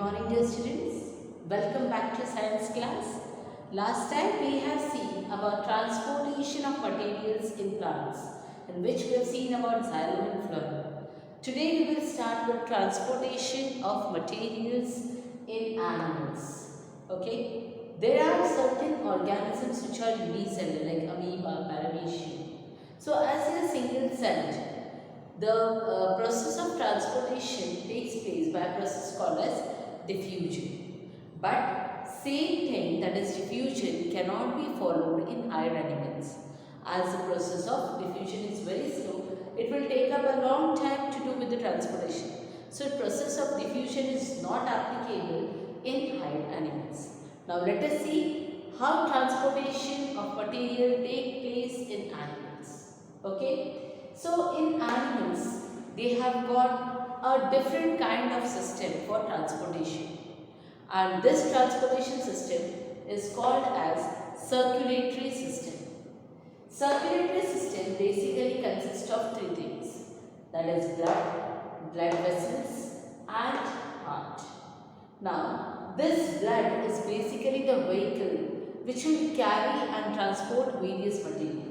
morning, dear students. Welcome back to science class. Last time we have seen about transportation of materials in plants, in which we have seen about xylem and phloem. Today we will start with transportation of materials in animals. Okay, there are certain organisms which are unicellular like amoeba, paramecium. So as in a single cell, the process of transportation takes place by a process called as diffusion. But same thing, that is diffusion, cannot be followed in higher animals. As the process of diffusion is very slow, it will take up a long time to do with the transportation. So process of diffusion is not applicable in higher animals. Now let us see how transportation of material take place in animals. Okay. So in animals, they have got a different kind of system for transportation, and this transportation system is called as circulatory system. Circulatory system basically consists of three things, that is blood vessels and heart. Now this blood is basically the vehicle which will carry and transport various materials.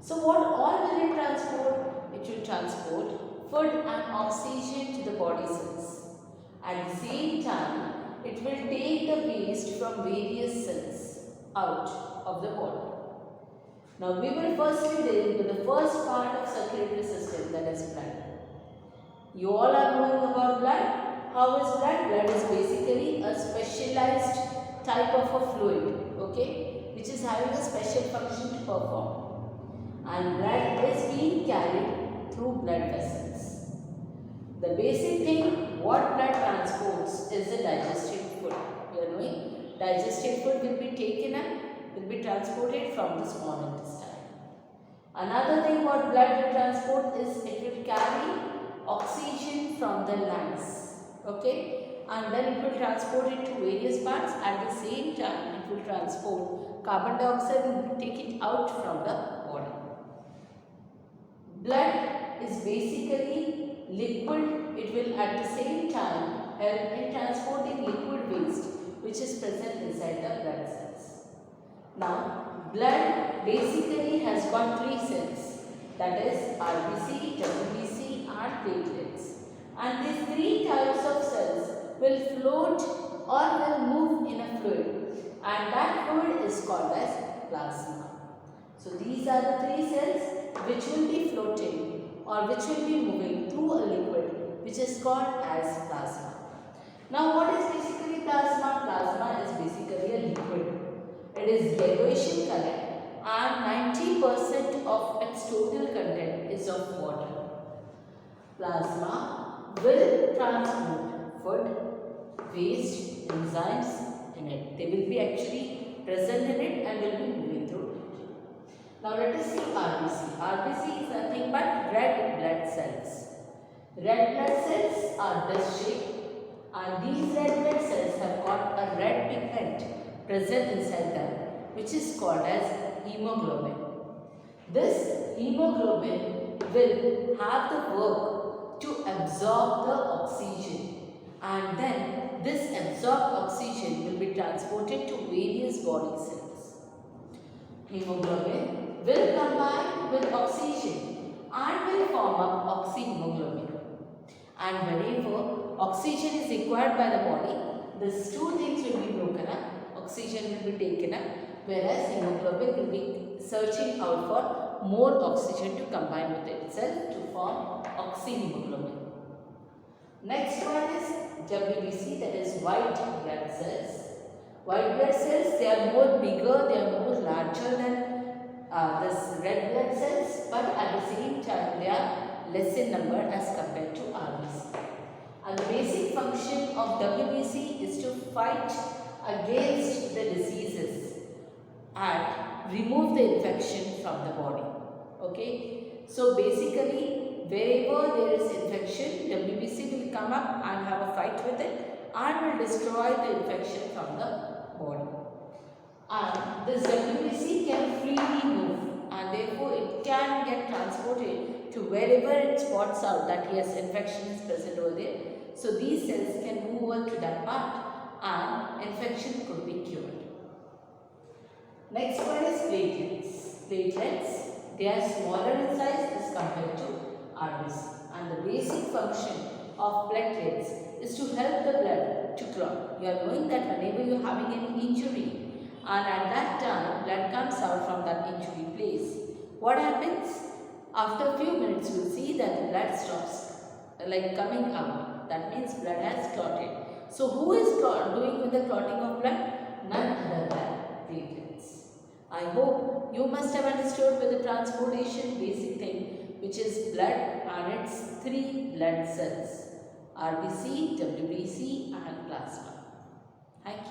So what all will it transport? It will transport food and oxygen to the body cells. At the same time, it will take the waste from various cells out of the body. Now we will firstly deal with the first part of circulatory system, that is blood. You all are knowing about blood. How is blood? Blood is basically a specialized type of a fluid, okay, which is having a special function to perform. And blood is being carried through blood vessels. The basic thing what blood transports is the digested food. You are knowing digested food will be taken up, will be transported from the small intestine. Another thing what blood will transport is it will carry oxygen from the lungs. Okay, and then it will transport it to various parts. At the same time, it will transport carbon dioxide and take it out from the body. Blood is basically liquid. It will at the same time help in transporting liquid waste which is present inside the blood cells. Now, blood basically has got three cells, that is RBC, WBC and platelets. And these three types of cells will float or will move in a fluid, and that fluid is called as plasma. So these are the three cells which will be floating or which will be moving through a liquid which is called as plasma. Now what is basically plasma? Plasma is basically a liquid. It is yellowish in color and 90% of its total content is of water. Plasma will transport food, waste, enzymes in it. They will be actually present in it and will be moving through it. Now let us see RBC. RBC is nothing but red blood cells. Red blood cells are disc shaped, and these red blood cells have got a red pigment present inside them which is called as hemoglobin. This hemoglobin will have the work to absorb the oxygen, and then this absorbed oxygen will be transported to various body cells. Hemoglobin will combine with oxygen and will form up oxyhemoglobin. And whenever oxygen is required by the body, these two things will be broken up. Oxygen will be taken up, whereas hemoglobin will be searching out for more oxygen to combine with itself to form oxyhemoglobin. Next one is WBC, that is white blood cells. White blood cells, they are more bigger, they are more larger than this red blood cells, but at the same time they are less in number as compared to RBC. And the basic function of WBC is to fight against the diseases and remove the infection from the body. Okay, so basically wherever there is infection, WBC will come up and have a fight with it and will destroy the infection from the body. And this WBC can freely move, and therefore it can get transported to wherever it spots out that yes, infection is present over there. So these cells can move over to that part and infection could be cured. Next one is platelets. Platelets, they are smaller in size as compared to RBC, and the basic function of platelets is to help the blood to clot. You are knowing that whenever you are having any injury and at that time blood comes out from that injury place, what happens? After a few minutes you will see that the blood stops coming out. That means blood has clotted. So who is doing with the clotting of blood? None other than platelets. I hope you must have understood with the transportation basic thing, which is blood and its three blood cells: RBC, WBC and plasma. Thank you.